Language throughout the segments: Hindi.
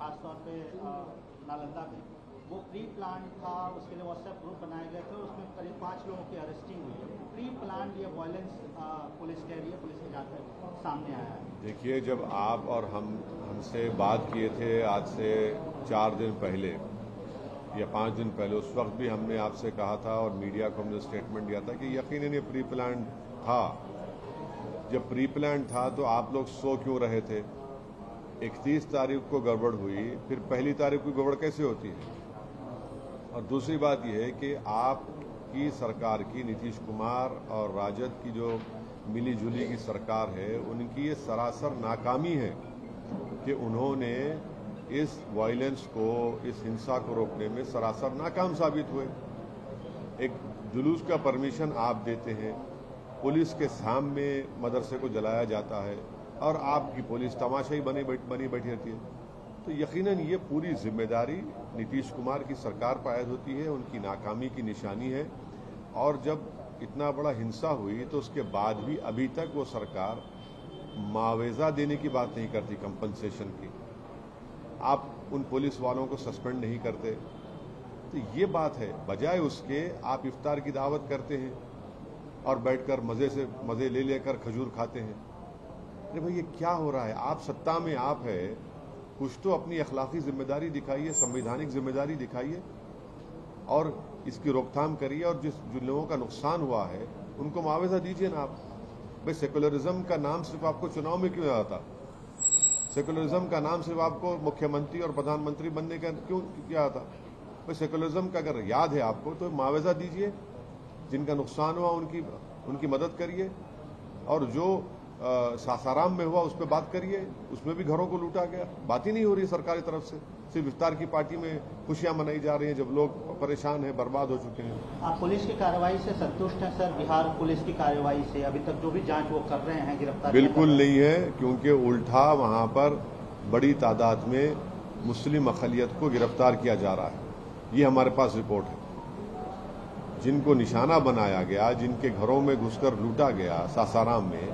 खासतौर पे नालंदा में, वो प्री प्लान था। उसके लिए व्हाट्सएप ग्रुप बनाए गए थे, उसमें करीब 5 लोगों की अरेस्टिंग हुई है। प्री प्लान ये वायलेंस पुलिस कह रही है, पुलिस के जाकर सामने आया है। देखिए, जब आप और हमसे बात किए थे आज से 4 दिन पहले या 5 दिन पहले, उस वक्त भी हमने आपसे कहा था और मीडिया को हमने स्टेटमेंट दिया था कि यकीनन ये प्री प्लान था। जब प्री प्लान था तो आप लोग सो क्यों रहे थे? 31 तारीख को गड़बड़ हुई, फिर पहली तारीख को गड़बड़ कैसे होती है? और दूसरी बात यह है कि आपकी सरकार की, नीतीश कुमार और राजद की जो मिली जुली की सरकार है, उनकी ये सरासर नाकामी है कि उन्होंने इस वायलेंस को, इस हिंसा को रोकने में सरासर नाकाम साबित हुए। एक जुलूस का परमिशन आप देते हैं, पुलिस के सामने मदरसे को जलाया जाता है और आपकी पुलिस तमाशाई बनी बैठी रहती है। तो यकीनन ये पूरी जिम्मेदारी नीतीश कुमार की सरकार पर आयद होती है, उनकी नाकामी की निशानी है। और जब इतना बड़ा हिंसा हुई तो उसके बाद भी अभी तक वो सरकार मुआवजा देने की बात नहीं करती, कंपनसेशन की। आप उन पुलिस वालों को सस्पेंड नहीं करते। तो ये बात है, बजाय उसके आप इफ्तार की दावत करते हैं और बैठकर मजे ले लेकर खजूर खाते हैं। अरे भाई, ये क्या हो रहा है? आप सत्ता में आप है, कुछ तो अपनी अखलाकी जिम्मेदारी दिखाइए, संवैधानिक जिम्मेदारी दिखाइए और इसकी रोकथाम करिए। और जिन लोगों का नुकसान हुआ है उनको मुआवजा दीजिए ना आप। भाई, सेकुलरिज्म का नाम सिर्फ आपको चुनाव में क्यों आता? सेकुलरिज्म का नाम सिर्फ आपको मुख्यमंत्री और प्रधानमंत्री बनने का क्यों किया था? भाई, सेकुलरिज्म का अगर याद है आपको तो मुआवजा दीजिए, जिनका नुकसान हुआ उनकी मदद करिए। और जो सासाराम में हुआ उस पर बात करिए, उसमें भी घरों को लूटा गया, बात ही नहीं हो रही सरकार की तरफ से। सिर्फ इफ्तार की पार्टी में खुशियां मनाई जा रही हैं जब लोग परेशान हैं, बर्बाद हो चुके हैं। आप पुलिस की कार्रवाई से संतुष्ट हैं सर? बिहार पुलिस की कार्रवाई से अभी तक जो भी जांच वो कर रहे हैं, गिरफ्तार? बिल्कुल नहीं है, क्योंकि उल्टा वहां पर बड़ी तादाद में मुस्लिम अक़लियत को गिरफ्तार किया जा रहा है। ये हमारे पास रिपोर्ट है। जिनको निशाना बनाया गया, जिनके घरों में घुसकर लूटा गया सासाराम में,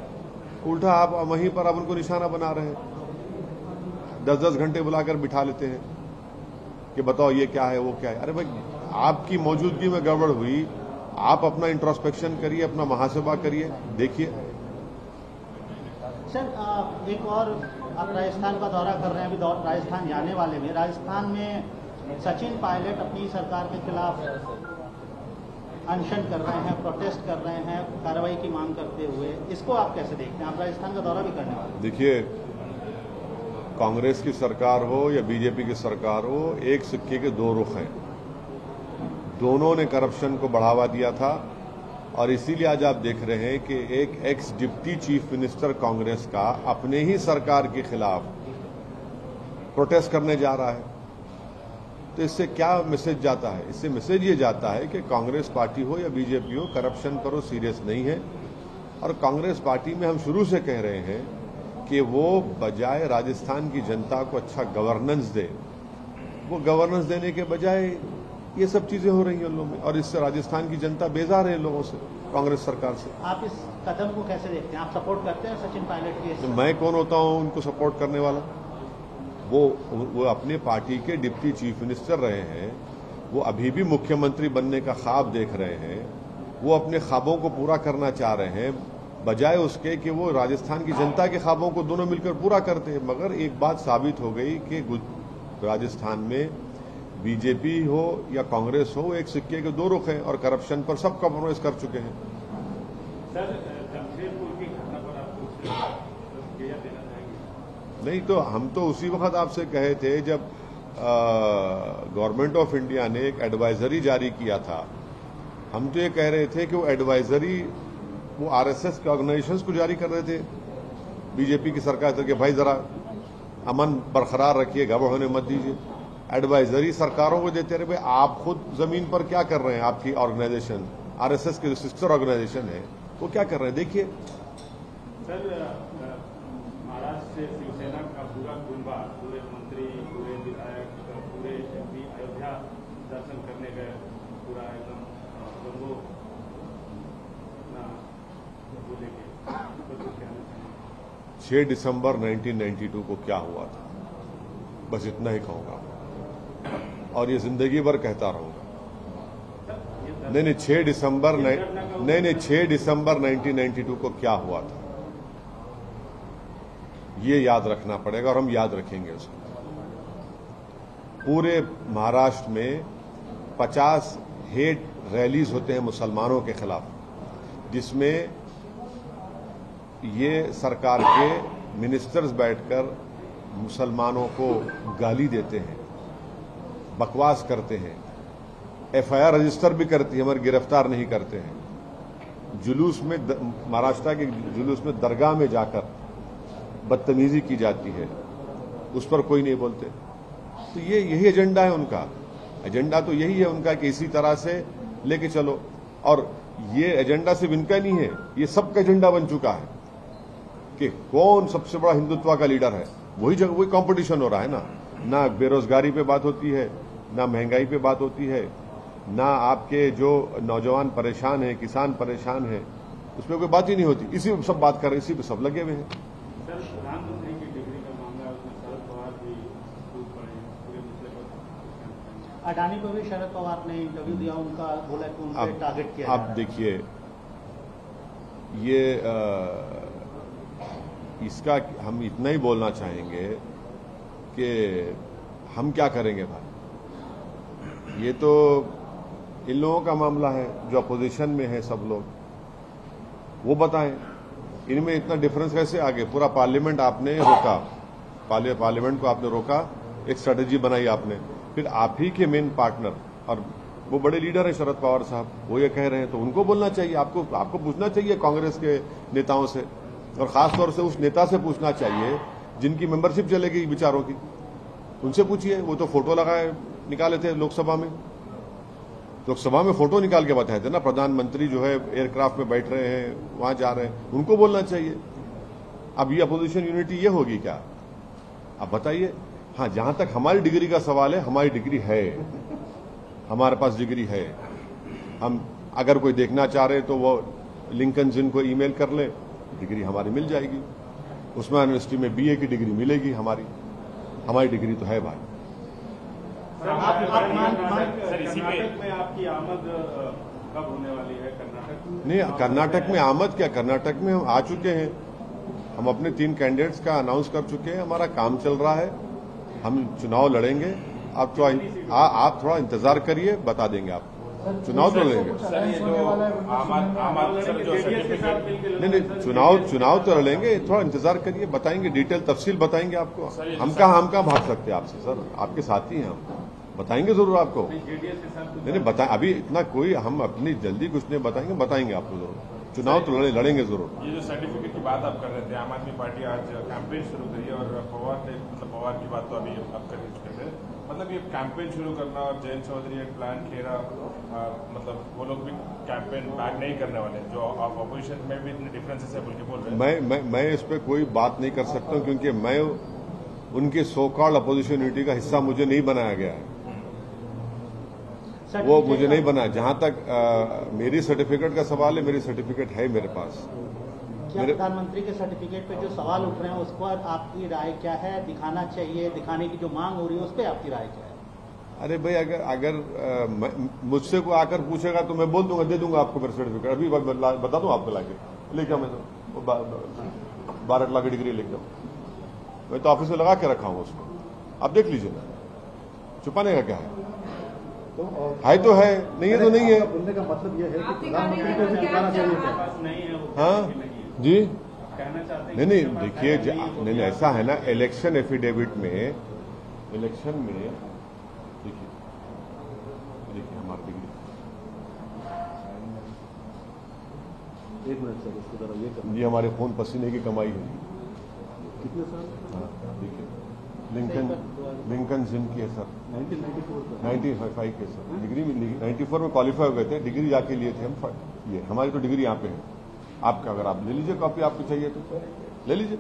उल्टा आप वहीं पर आप उनको निशाना बना रहे हैं। 10-10 घंटे बुलाकर बिठा लेते हैं कि बताओ ये क्या है, वो क्या है। अरे भाई, आपकी मौजूदगी में गड़बड़ हुई, आप अपना इंट्रोस्पेक्शन करिए, अपना मुहासबा करिए, देखिए। सर, एक और, आप राजस्थान का दौरा कर रहे हैं, अभी राजस्थान जाने वाले में। राजस्थान में सचिन पायलट अपनी सरकार के खिलाफ अनशन कर रहे हैं, प्रोटेस्ट कर रहे हैं, कार्रवाई की मांग करते हुए। इसको आप कैसे देखते हैं? आप राजस्थान का दौरा भी करने वाले हैं। देखिए, कांग्रेस की सरकार हो या बीजेपी की सरकार हो, एक सिक्के के दो रुख हैं। दोनों ने करप्शन को बढ़ावा दिया था और इसीलिए आज आप देख रहे हैं कि एक x deputy chief minister Congress का अपने ही सरकार के खिलाफ प्रोटेस्ट करने जा रहा है। तो इससे क्या मैसेज जाता है? इससे मैसेज ये जाता है कि कांग्रेस पार्टी हो या बीजेपी हो, करप्शन पर वो सीरियस नहीं है। और कांग्रेस पार्टी में हम शुरू से कह रहे हैं कि वो बजाय राजस्थान की जनता को अच्छा गवर्नेंस दे, वो गवर्नेंस देने के बजाय ये सब चीजें हो रही हैं उन लोगों में, और इससे राजस्थान की जनता बेजार है इन लोगों से, कांग्रेस सरकार से। आप इस कदम को कैसे देखते हैं? आप सपोर्ट करते हैं सचिन पायलट के? तो मैं कौन होता हूं उनको सपोर्ट करने वाला? वो अपने पार्टी के डिप्टी चीफ मिनिस्टर रहे हैं, वो अभी भी मुख्यमंत्री बनने का ख्वाब देख रहे हैं, वो अपने ख्वाबों को पूरा करना चाह रहे हैं, बजाय उसके कि वो राजस्थान की जनता के ख्वाबों को दोनों मिलकर पूरा करते हैं। मगर एक बात साबित हो गई कि राजस्थान में बीजेपी हो या कांग्रेस हो, एक सिक्के के दो रुख हैं और करप्शन पर सब कॉम्प्रोमाइज कर चुके हैं। सर, जमशेदपुर की घटना पर आप देना चाहेंगे? नहीं, तो हम तो उसी वक्त आपसे कहे थे जब गवर्नमेंट ऑफ इंडिया ने एक एडवाइजरी जारी किया था। हम तो ये कह रहे थे कि वो एडवाइजरी वो आरएसएस के ऑर्गेनाइजेशंस को जारी कर रहे थे बीजेपी की सरकार के, भाई जरा अमन बरकरार रखिए, गड़बड़ होने मत दीजिए। एडवाइजरी सरकारों को देते रहे। भाई, आप खुद जमीन पर क्या कर रहे हैं? आपकी ऑर्गेनाइजेशन, आरएसएस के जो सिस्टर ऑर्गेनाइजेशन है, वो क्या कर रहे हैं? देखिए सर, महाराष्ट्र से शिवसेना का पूरा कुंबा, पूरे मंत्री, पूरे विधायक, पूरे एमपी अयोध्या दर्शन करने गए, पूरा एकदम गंगो बोले के 6 दिसंबर 1992 को क्या हुआ था? बस इतना ही कहूंगा और ये जिंदगी भर कहता रहूंगा। नहीं, 6 दिसंबर 1992 को क्या हुआ था ये याद रखना पड़ेगा और हम याद रखेंगे उसको। पूरे महाराष्ट्र में 50 हेट रैलीज होते हैं मुसलमानों के खिलाफ, जिसमें ये सरकार के मिनिस्टर्स बैठकर मुसलमानों को गाली देते हैं, बकवास करते हैं, एफआईआर रजिस्टर भी करती है मगर गिरफ्तार नहीं करते हैं। जुलूस में महाराष्ट्र के जुलूस में दरगाह में जाकर बदतमीजी की जाती है, उस पर कोई नहीं बोलते। तो ये यही एजेंडा है उनका। एजेंडा तो यही है उनका कि इसी तरह से लेके चलो। और ये एजेंडा सिर्फ इनका नहीं है, ये सबका एजेंडा बन चुका है कि कौन सबसे बड़ा हिंदुत्व का लीडर है। वही कंपटीशन हो रहा है ना बेरोजगारी पे बात होती है, ना महंगाई पे बात होती है, ना आपके जो नौजवान परेशान है, किसान परेशान है, उसमें कोई बात ही नहीं होती। इसी पे सब बात कर रहे हैं, इसी पे सब लगे हुए हैं। सर, प्रधानमंत्री की डिग्री का मामला, उसमें शरद पवार भी टूट पड़े, पूरे मुद्दे पर अडानी को भी शरद पवार ने इंटरव्यू दिया, उनका बोला कि उनसे टारगेट किया। अब देखिए, ये इसका हम इतना ही बोलना चाहेंगे कि हम क्या करेंगे भाई, ये तो इन लोगों का मामला है जो अपोजिशन में है, सब लोग वो बताएं। इनमें इतना डिफरेंस कैसे आ गया? पूरा पार्लियामेंट आपने रोका, पार्लियामेंट को आपने रोका, एक स्ट्रेटेजी बनाई आपने, फिर आप ही के मेन पार्टनर और वो बड़े लीडर है शरद पवार साहब, वो ये कह रहे हैं तो उनको बोलना चाहिए। आपको पूछना चाहिए कांग्रेस के नेताओं से, और खासतौर से उस नेता से पूछना चाहिए जिनकी मेंबरशिप चलेगी विचारों की, उनसे पूछिए। वो तो फोटो लगाए निकाले थे लोकसभा में फोटो निकाल के बताए थे ना, प्रधानमंत्री जो है एयरक्राफ्ट में बैठ रहे हैं, वहां जा रहे हैं, उनको बोलना चाहिए। अब ये अपोजिशन यूनिटी ये होगी क्या? अब बताइए। हाँ, जहां तक हमारी डिग्री का सवाल है, हमारी डिग्री है, हमारे पास डिग्री है। हम अगर कोई देखना चाह रहे तो वो लिंकन जिन को ईमेल कर ले, डिग्री हमारी मिल जाएगी। उस्मान यूनिवर्सिटी में बीए की डिग्री मिलेगी हमारी डिग्री तो है भाई। सर, कर्नाटक में आपकी आमद कब होने वाली है? कर्नाटक नहीं, कर्नाटक में आमद क्या, कर्नाटक में हम आ चुके हैं। हम अपने 3 कैंडिडेट्स का अनाउंस कर चुके हैं, हमारा काम चल रहा है, हम चुनाव लड़ेंगे। आप थोड़ा इंतजार करिए, बता देंगे आपको। चुनाव तो लड़ेंगे। नहीं, चुनाव तो लड़ेंगे, थोड़ा इंतजार करिए, बताएंगे, डिटेल तफसील बताएंगे आपको। हम कहाँ भाग सकते हैं आपसे सर, आपके साथी हैं हम, बताएंगे जरूर आपको। नहीं बताएं, अभी इतना कोई हम अपनी जल्दी कुछ नहीं बताएंगे आपको जरूर। चुनाव तो लड़ेंगे जरूर। ये जो सर्टिफिकेट की बात आप कर रहे थे, आम आदमी पार्टी आज कैंपेन शुरू करी है और पवार की बात तो अभी आप कर चुके थे, मतलब ये कैंपेन शुरू करना और जयंत चौधरी एक प्लान खेरा, मतलब वो लोग भी कैंपेन बैक नहीं करने वाले, जो आप अपोजिशन में भी इतने डिफरेंसेस है बोल रहे हैं। मैं इस पर कोई बात नहीं कर सकता हूं, क्योंकि मैं उनके सो कॉल्ड अपोजिशन यूनिटी का हिस्सा मुझे नहीं बनाया गया है, वो मुझे नहीं बना। जहां तक मेरी सर्टिफिकेट का सवाल है, मेरी सर्टिफिकेट है मेरे पास। क्या प्रधानमंत्री के सर्टिफिकेट पे जो सवाल उठ रहे हैं उस पर आपकी राय क्या है? दिखाना चाहिए, दिखाने की जो मांग हो रही है उस पर आपकी राय क्या है? अरे भाई, अगर मुझसे कोई आकर पूछेगा तो मैं बोल दूंगा, दे दूंगा आपको मेरा सर्टिफिकेट। अभी बता दूं आपको, लाके लेके मैं तो 12 लाख की डिग्री लेके जाऊँ, मैं तो ऑफिस में लगा के रखा हूँ उसको, आप देख लीजिए। छुपाने का क्या है? है तो है, नहीं है तो नहीं है। बोलने का मतलब यह है कि प्रधानमंत्री को दिखाना चाहिए। हाँ जी, कहना चाहते हैं। नहीं देखिए, नहीं ऐसा है ना, इलेक्शन एफिडेविट में, इलेक्शन में देखिए हमारी डिग्री, एक मिनट सर, इसको जरा ये कर, ये हमारे खून पसीने की कमाई है। कितने साल? हाँ, देखिए लिंकन जिन की है सर, 1995 के सर, डिग्री 94 में क्वालिफाई हो गए थे, डिग्री जाके लिए थे हम। ये हमारी तो डिग्री यहाँ पे है। आपका अगर आप ले लीजिए कॉपी, आपको चाहिए तो ले लीजिए।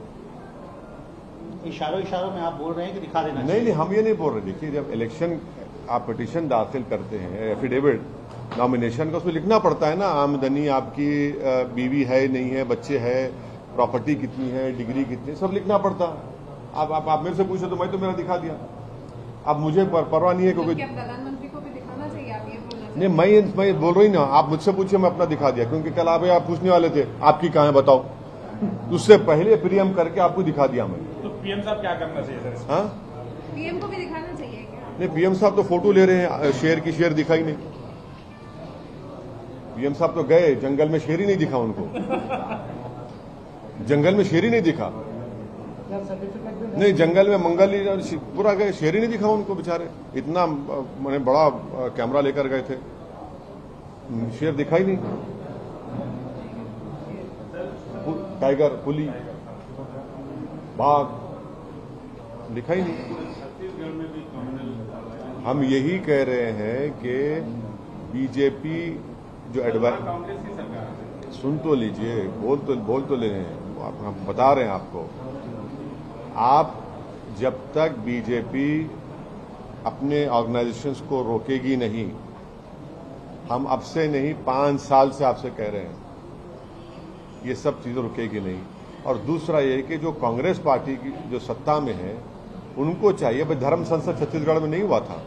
इशारों में आप बोल रहे हैं कि दिखा देना? नहीं, हम ये नहीं बोल रहे। देखिए, जब इलेक्शन आप पिटीशन दाखिल करते हैं, एफिडेविट नॉमिनेशन का, उसमें लिखना पड़ता है ना, आमदनी आपकी, बीवी है नहीं है, बच्चे है, प्रॉपर्टी कितनी है, डिग्री कितनी, सब लिखना पड़ता है। आप मेरे से पूछे तो मैं तो मेरा दिखा दिया। अब मुझे परवाह नहीं है क्योंकि क्या प्रधानमंत्री को भी दिखाना चाहिए, आप ये बोलना नहीं, मैं बोल रही ना, आप मुझसे पूछिए, मैं अपना दिखा दिया, क्योंकि कल आप पूछने वाले थे आपकी कहाँ है बताओ, उससे पहले प्रीएम करके आपको दिखा दिया मैं। तो पीएम साहब क्या करना चाहिए सर? हाँ, पीएम को भी दिखाना चाहिए क्या? नहीं, पीएम साहब तो फोटो ले रहे हैं, शेर की शेर दिखाई नहीं। पीएम साहब तो गए जंगल में, शेर ही नहीं दिखा उनको, जंगल में शेर ही नहीं दिखा, नहीं जंगल में मंगल ही पूरा गए, शेर ही नहीं दिखा उनको बेचारे, इतना मैंने बड़ा कैमरा लेकर गए थे, शेर दिखाई नहीं, टाइगर, पुली, बाघ दिखाई नहीं। छत्तीसगढ़ में भी कम्युनल हम यही कह रहे हैं कि बीजेपी जो एडवाइस, कांग्रेस की सरकार है। सुन तो लीजिए, बोल तो ले रहे हैं, हम बता रहे हैं आपको, आप जब तक बीजेपी अपने ऑर्गेनाइजेशंस को रोकेगी नहीं, हम अब से नहीं 5 साल से आपसे कह रहे हैं, ये सब चीजें रुकेगी नहीं। और दूसरा ये कि जो कांग्रेस पार्टी की जो सत्ता में है उनको चाहिए, भाई धर्म संसद छत्तीसगढ़ में नहीं हुआ था,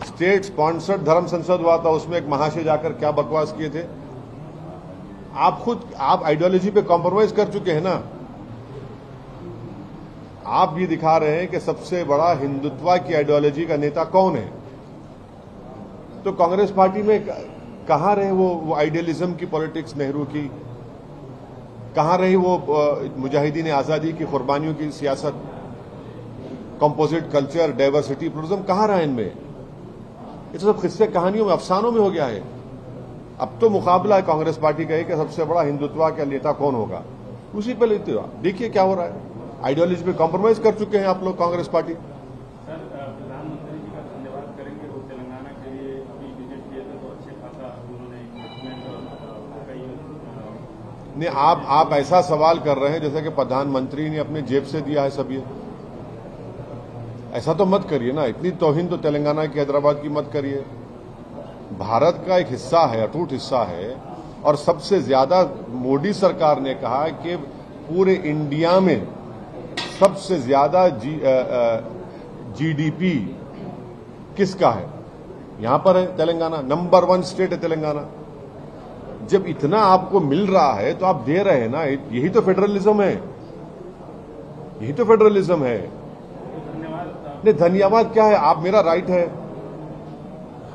स्टेट स्पॉन्सर्ड धर्म संसद हुआ था, उसमें एक महाशय जाकर क्या बकवास किए थे। आप आइडियोलॉजी पे कॉम्प्रोमाइज कर चुके हैं ना, आप ये दिखा रहे हैं कि सबसे बड़ा हिंदुत्व की आइडियोलॉजी का नेता कौन है, तो कांग्रेस पार्टी में कहां रहे वो आइडियलिज्म की पॉलिटिक्स, नेहरू की, कहां रही वो मुजाहिदीन आजादी की कुर्बानियों की सियासत, कंपोजिट कल्चर, डाइवर्सिटी, प्लुरलिज्म कहां रहा इनमें? ये तो सब किस्से कहानियों में, अफसानों में हो गया है। अब तो मुकाबला है कांग्रेस पार्टी का कि सबसे बड़ा हिंदुत्व का नेता कौन होगा, उसी पे लेते हो। देखिए क्या हो रहा है, आइडियोलॉजी पे कॉम्प्रोमाइज कर चुके हैं आप लोग, कांग्रेस पार्टी। सर, प्रधानमंत्री जी का धन्यवाद करेंगे, वो तेलंगाना के लिए भी विजिट किए थे, तो अच्छे खासा उन्होंने इन्वेस्टमेंट और कई नहीं, आप ऐसा सवाल कर रहे हैं जैसे कि प्रधानमंत्री ने अपने जेब से दिया है सब ये, ऐसा तो मत करिए ना, इतनी तौहीन तो तेलंगाना की, हैदराबाद की मत करिए। भारत का एक हिस्सा है, अटूट हिस्सा है, और सबसे ज्यादा मोदी सरकार ने कहा कि पूरे इंडिया में सबसे ज्यादा जीडीपी किसका है, यहां पर है तेलंगाना, नंबर 1 स्टेट है तेलंगाना। जब इतना आपको मिल रहा है तो आप दे रहे हैं ना, यही तो फेडरलिज्म है, यही तो फेडरलिज्म है। नहीं, धन्यवाद क्या है, आप, मेरा राइट है।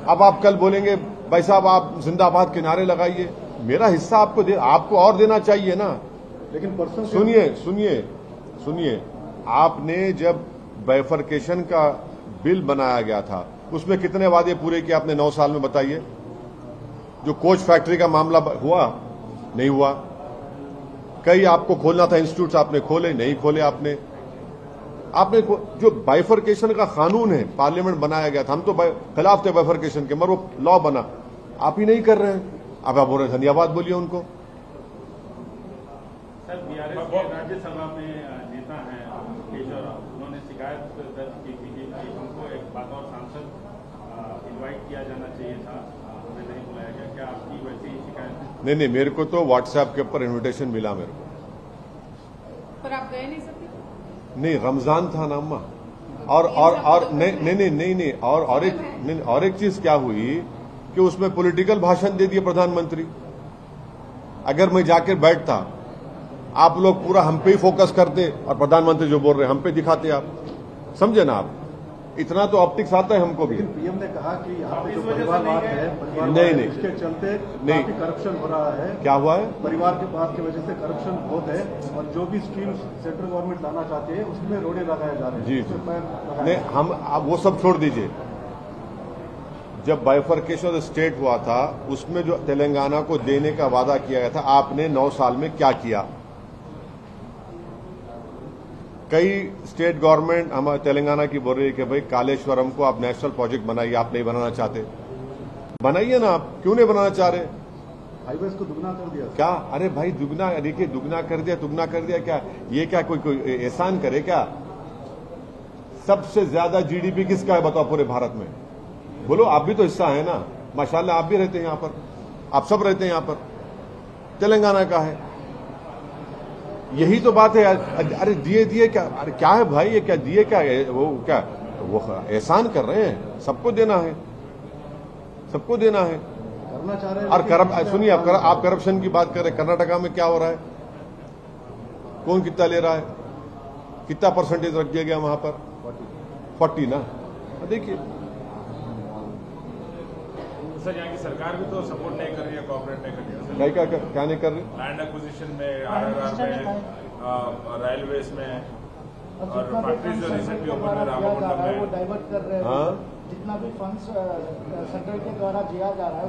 अब आप कल बोलेंगे भाई साहब आप जिंदाबाद के नारे लगाइए, मेरा हिस्सा आपको और देना चाहिए ना। लेकिन पर्सन सुनिए, आपने जब बाइफरकेशन का बिल बनाया गया था उसमें कितने वादे पूरे किए आपने 9 साल में, बताइए। जो कोच फैक्ट्री का मामला हुआ, नहीं हुआ। कई आपको खोलना था इंस्टीट्यूट, आपने खोले नहीं खोले, आपने जो बाइफरकेशन का कानून है पार्लियामेंट बनाया गया था, हम तो खिलाफ थे बाइफरकेशन के, मगर वो लॉ बना, आप ही नहीं कर रहे हैं। अब आप बोल रहे धन्यवाद बोलिए उनको। सर, बीआरएस के राज्यसभा में नेता हैं केशव राव, उन्होंने शिकायत दर्ज की थी कि हमको एक बात और सांसद इनवाइट किया जाना चाहिए था, हमें नहीं बुलाया गया। क्या आपकी वैसी शिकायत? नहीं, मेरे को तो व्हाट्सएप के ऊपर इन्विटेशन मिला मेरे को, पर आप गए नहीं सकते? नहीं, रमजान था ना अम्मा। और नहीं, और एक चीज क्या हुई कि उसमें पॉलिटिकल भाषण दे दिए प्रधानमंत्री। अगर मैं जाकर बैठता, आप लोग पूरा हम पे ही फोकस करते और प्रधानमंत्री जो बोल रहे हैं हम पे दिखाते, आप समझे ना। आप इतना तो ऑप्टिक्स आता है हमको भी। पीएम ने कहा कि यहाँ पे जो परिवारवाद है, नहीं, इसके चलते नहीं, काफी करप्शन हो रहा है। क्या हुआ है? परिवार के बात की वजह से करप्शन बहुत है, और जो भी स्कीम्स सेंट्रल गवर्नमेंट लाना चाहती है उसमें रोड़े लगाए जा रहे हैं। जी, उसमें पैर लगाए। नहीं, हम अब वो सब छोड़ दीजिए। जब बाइफरकेशन स्टेट हुआ था उसमें जो तेलंगाना को देने का वादा किया गया था, आपने 9 साल में क्या किया? कई स्टेट गवर्नमेंट हमारे तेलंगाना की बोल रही है कि भाई कालेश्वरम को आप नेशनल प्रोजेक्ट बनाइए, आप नहीं बनाना चाहते, बनाइए ना, आप क्यों नहीं बनाना चाह रहे? हाईवेज को दुगना कर दिया क्या? अरे भाई दुगना, देखिए दुगना कर दिया क्या? ये क्या कोई एहसान करे क्या? सबसे ज्यादा जीडीपी किसका है बताओ पूरे भारत में? बोलो, आप भी तो हिस्सा है ना, माशाल्लाह आप भी रहते हैं यहाँ पर, आप सब रहते हैं यहाँ पर, तेलंगाना का है। यही तो बात है। अरे दिए क्या, अरे क्या है भाई, ये क्या दिए, क्या है वो, क्या वो एहसान कर रहे हैं, सबको देना है, सबको देना है। करना चाह रहे हैं और सुनिए, आप करप्शन की बात कर रहे हैं, कर्नाटका में क्या हो रहा है, कौन कितना ले रहा है, कितना परसेंटेज रख दिया गया वहां पर, 40 ना। देखिए सर, यहाँ की सरकार भी तो सपोर्ट नहीं कर रही है, कोऑपरेट नहीं कर रही है। क्या नहीं कर रही, लैंड एक्विजिशन में, आरआरआर में, रेलवेज में, और फैक्ट्रीज जो रिसेंटली ओपन है रामागुंडम में, वो डाइवर्ट कर रहे हैं। हाँ, जितना भी फंड्स सेंट्रल के द्वारा दिया जा रहा है,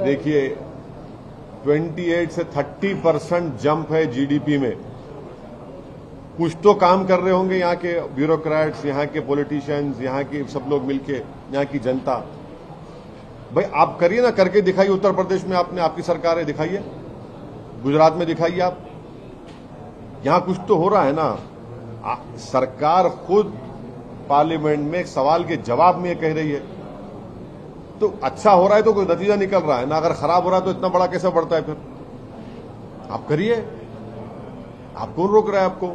देखिए 28 से 30% जंप है जीडीपी में। कुछ तो काम कर रहे होंगे यहाँ के ब्यूरोक्रेट्स, यहाँ के पॉलिटिशियंस, यहाँ के सब लोग मिलके, यहाँ की जनता। भाई आप करिए ना, करके दिखाइए। उत्तर प्रदेश में आपने, आपकी सरकार है, दिखाइए। गुजरात में दिखाइए आप, यहां कुछ तो हो रहा है ना। सरकार खुद पार्लियामेंट में एक सवाल के जवाब में कह रही है, तो अच्छा हो रहा है तो कोई नतीजा निकल रहा है ना। अगर खराब हो रहा है तो इतना बड़ा कैसे बढ़ता है फिर? आप करिए, आप कौन रोक रहा है आपको?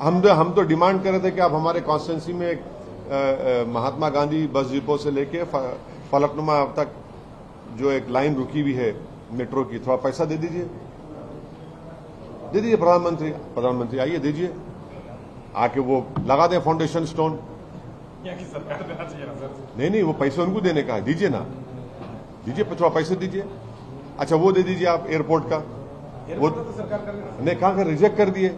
हम तो डिमांड कर रहे थे कि आप हमारे कॉन्स्टिट्यूंसी में एक महात्मा गांधी बस डिपो से लेके फलकनुमा तक जो एक लाइन रुकी हुई है मेट्रो की, थोड़ा पैसा दे दीजिए, दे दीजिए। प्रधानमंत्री आइए, दीजिए, आके वो लगा दें फाउंडेशन स्टोन। यहाँ की सरकार देना चाहिए ना सर। नहीं, वो पैसे उनको देने का है, दीजिए ना, दीजिए, थोड़ा पैसे दीजिए। अच्छा वो दे दीजिए आप एयरपोर्ट का, वो तो सरकार कर रही है। नहीं, कहां का रिजेक्ट कर दिए।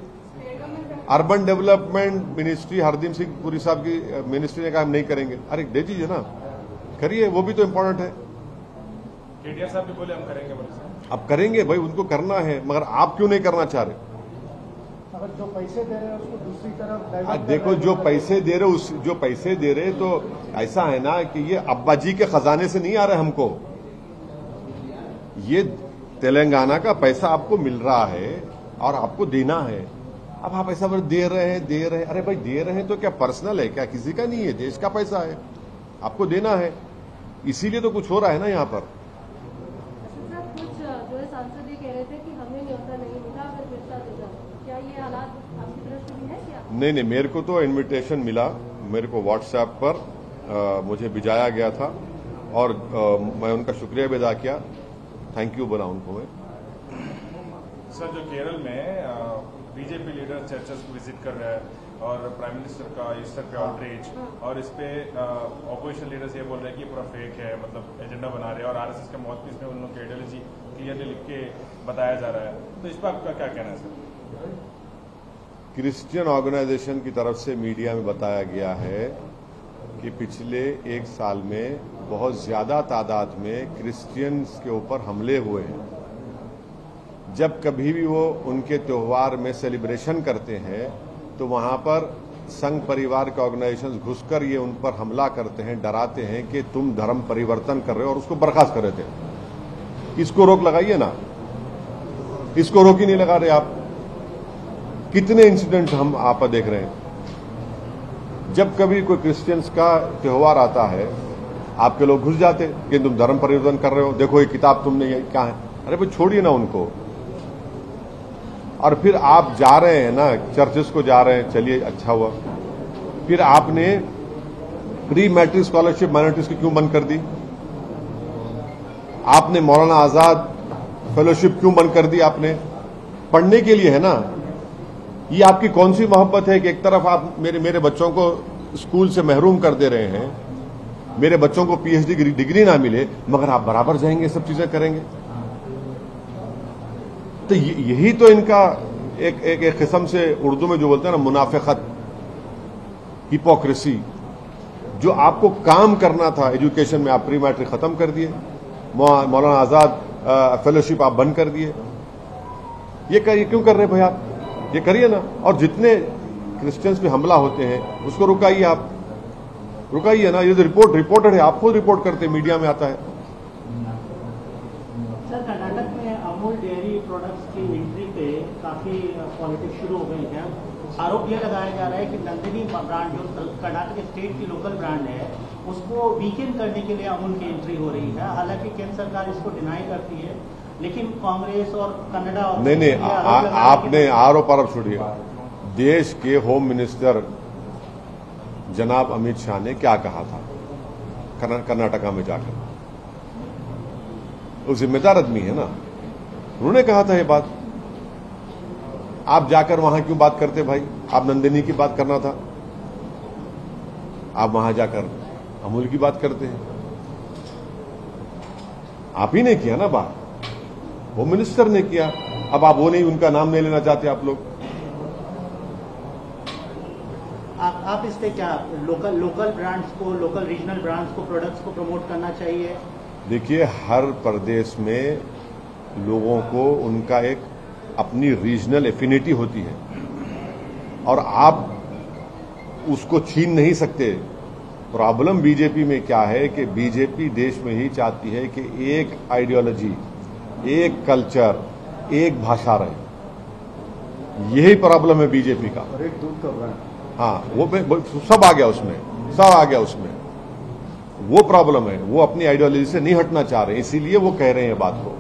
Urban development ministry Hardeep Singh Puri साहब की मिनिस्ट्री ने कहा हम नहीं करेंगे। अरे दे दीजिए ना, करिए, वो भी तो इम्पोर्टेंट है। केटीआर साहब भी बोले हम करेंगे, बोले अब करेंगे भाई, उनको करना है, मगर आप क्यों नहीं करना चाह रहे? अगर जो पैसे दे रहे हैं उसको दूसरी तरफ डाइवर्ट कर देखो, रहे हैं। जो पैसे दे रहे तो ऐसा है ना कि ये अब्बा जी के खजाने से नहीं आ रहे हमको, ये तेलंगाना का पैसा आपको मिल रहा है और आपको देना है। अब आप ऐसा दे रहे हैं। अरे भाई दे रहे हैं तो क्या पर्सनल है क्या? किसी का नहीं है, देश का पैसा है, आपको देना है। इसीलिए तो कुछ हो रहा है ना यहाँ पर। कुछ जो है सांसद ये कह रहे थे कि हमें न्योता नहीं मिला, अगर मिलता तो जाओ। क्या ये हालात आपकी तरफ से भी है क्या? नहीं, मेरे को तो इनविटेशन मिला, मेरे को व्हाट्सएप पर मुझे भिजाया गया था और मैं उनका शुक्रिया भी अदा किया, थैंक यू बोला उनको मैं। सर, जो केरल में बीजेपी लीडर चर्चेस को विजिट कर रहा है और प्राइम मिनिस्टर का इस तरह पे आउटरीच, और इस पे ऑपोजिशन लीडर्स ये बोल रहे हैं कि पूरा फेक है, मतलब एजेंडा बना रहे हैं, और आरएसएस के माउथपीस में उन लोगों की आइडियोलॉजी क्लियरली लिख के बताया जा रहा है। तो इस पर आपका क्या कहना है सर? क्रिश्चियन ऑर्गेनाइजेशन की तरफ से मीडिया में बताया गया है कि पिछले 1 साल में बहुत ज्यादा तादाद में क्रिश्चियंस के ऊपर हमले हुए हैं। जब कभी भी वो उनके त्योहार में सेलिब्रेशन करते हैं तो वहां पर संघ परिवार के ऑर्गेनाइजेशंस घुसकर ये उन पर हमला करते हैं, डराते हैं कि तुम धर्म परिवर्तन कर रहे हो, और उसको बर्खास्त कर रहे थे। इसको रोक लगाइए ना, इसको रोक ही नहीं लगा रहे आप। कितने इंसिडेंट हम आप देख रहे हैं। जब कभी कोई क्रिश्चियंस का त्योहार आता है, आपके लोग घुस जाते कि तुम धर्म परिवर्तन कर रहे हो, देखो ये किताब तुमने, ये क्या है। अरे भाई छोड़िए ना उनको। और फिर आप जा रहे हैं ना, चर्चेस को जा रहे हैं, चलिए अच्छा हुआ। फिर आपने प्री मैट्रिक स्कॉलरशिप माइनॉरिटीज की क्यों बंद कर दी? आपने मौलाना आजाद फेलोशिप क्यों बंद कर दी? आपने पढ़ने के लिए है ना। ये आपकी कौन सी मोहब्बत है कि एक तरफ आप मेरे बच्चों को स्कूल से महरूम कर दे रहे हैं, मेरे बच्चों को पीएचडी डिग्री ना मिले, मगर आप बराबर जाएंगे, सब चीजें करेंगे। तो यही तो इनका एक किस्म से उर्दू में जो बोलते हैं ना, मुनाफिकत, हिपोक्रेसी। जो आपको काम करना था एजुकेशन में, आप प्री मैट्रिक खत्म कर दिए, मौलाना आजाद फेलोशिप आप बंद कर दिए। ये क्यों कर रहे भाई आप? ये करिए ना। और जितने क्रिश्चियंस पे हमला होते हैं उसको रुकाइए, आप रुकाइए ना। ये तो रिपोर्टेड है, आप खुद रिपोर्ट करते हैं, मीडिया में आता है। सर, कर्नाटक में अमूल डेयरी प्रोडक्ट्स की एंट्री पे काफी पॉलिटिक्स शुरू हो गई है। आरोप यह लगाया जा रहा है कि नंदिनी ब्रांड जो कर्नाटक स्टेट की लोकल ब्रांड है, उसको वीकेंड करने के लिए अमूल की एंट्री हो रही है। हालांकि केंद्र सरकार इसको डिनाई करती है। लेकिन कांग्रेस और कनाडा और नहीं, आपने आरोप छोड़िए। देश के होम मिनिस्टर जनाब अमित शाह ने क्या कहा था कर्नाटका में जाकर? वो जिम्मेदार आदमी है ना, उन्होंने कहा था ये बात। आप जाकर वहां क्यों बात करते भाई? आप नंदिनी की बात करना था, आप वहां जाकर अमूल की बात करते हैं। आप ही ने किया ना बात, वो मिनिस्टर ने किया। अब आप वो नहीं, उनका नाम नहीं लेना चाहते आप लोग। आप इस पे क्या लोकल ब्रांड्स को, लोकल रीजनल ब्रांड्स को, प्रोडक्ट्स को प्रमोट करना चाहिए? देखिए, हर प्रदेश में लोगों को उनका एक अपनी रीजनल एफिनिटी होती है और आप उसको छीन नहीं सकते। प्रॉब्लम बीजेपी में क्या है कि बीजेपी देश में ही चाहती है कि एक आइडियोलॉजी, एक कल्चर, एक भाषा रहे। यही प्रॉब्लम है बीजेपी का। और एक दूध का ब्रांड, हाँ, वो सब आ गया उसमें, सब आ गया उसमें। वो प्रॉब्लम है, वो अपनी आइडियोलॉजी से नहीं हटना चाह रहे, इसीलिए वो कह रहे हैं बात को।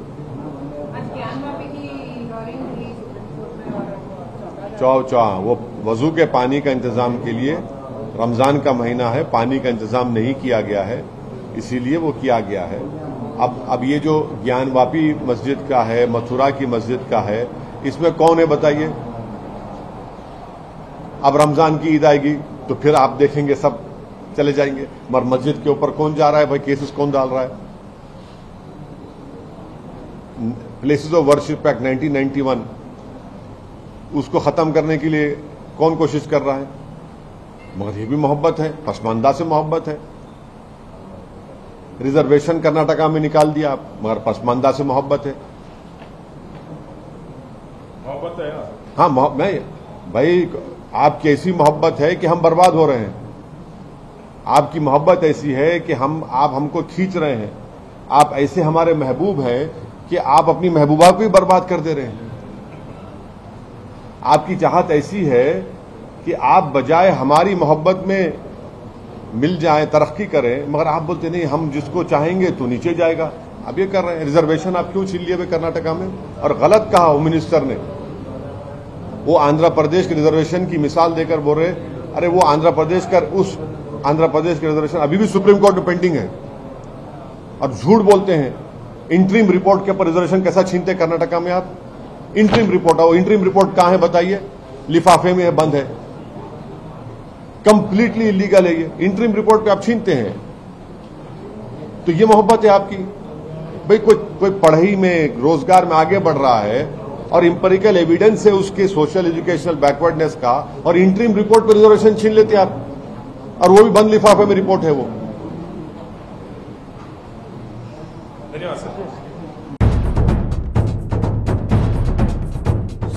वो वजू के पानी का इंतजाम के लिए, रमजान का महीना है, पानी का इंतजाम नहीं किया गया है, इसीलिए वो किया गया है। अब ये जो ज्ञानवापी मस्जिद का है, मथुरा की मस्जिद का है, इसमें कौन है बताइए? अब रमजान की ईद आएगी तो फिर आप देखेंगे सब चले जाएंगे, मगर मस्जिद के ऊपर कौन जा रहा है भाई? केसेस कौन डाल रहा है? प्लेसेस ऑफ वर्शिप एक्ट 1991, उसको खत्म करने के लिए कौन कोशिश कर रहा है? मगर ये भी मोहब्बत है, पसमानदा से मोहब्बत है। रिजर्वेशन कर्नाटका में निकाल दिया आप, मगर पसमानदा से मोहब्बत है। मोहब्बत है ना? हाँ, नहीं भाई, आपकी ऐसी मोहब्बत है कि हम बर्बाद हो रहे हैं। आपकी मोहब्बत ऐसी है कि आप हमको खींच रहे हैं। आप ऐसे हमारे महबूब हैं कि आप अपनी महबूबा को ही बर्बाद कर दे रहे हैं। आपकी चाहत ऐसी है कि आप बजाय हमारी मोहब्बत में मिल जाएं, तरक्की करें, मगर आप बोलते नहीं, हम जिसको चाहेंगे तो नीचे जाएगा। अब ये कर रहे हैं। रिजर्वेशन आप क्यों छीन लिए हुए कर्नाटका में? और गलत कहा होम मिनिस्टर ने। वो आंध्र प्रदेश के रिजर्वेशन की मिसाल देकर बोल रहे, अरे वो आंध्र प्रदेश के रिजर्वेशन अभी भी सुप्रीम कोर्ट में पेंडिंग है, और झूठ बोलते हैं। इंटरिम रिपोर्ट के ऊपर रिजर्वेशन कैसा छीनते कर्नाटका में आप? इंटरिम रिपोर्ट, और इंटरिम रिपोर्ट कहां है बताइए? लिफाफे में है, बंद है, कंप्लीटली इलीगल है। ये इंटरिम रिपोर्ट पे आप छीनते हैं, तो ये मोहब्बत है आपकी भाई? कोई पढ़ाई में, रोजगार में आगे बढ़ रहा है और इंपेरिकल एविडेंस है उसके सोशल एजुकेशनल बैकवर्डनेस का, और इंटरिम रिपोर्ट पर रिजर्वेशन छीन लेते आप, और वो भी बंद लिफाफे में रिपोर्ट है वो। धन्यवाद सर।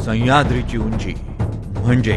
सह्याद्रीची उंची म्हणजे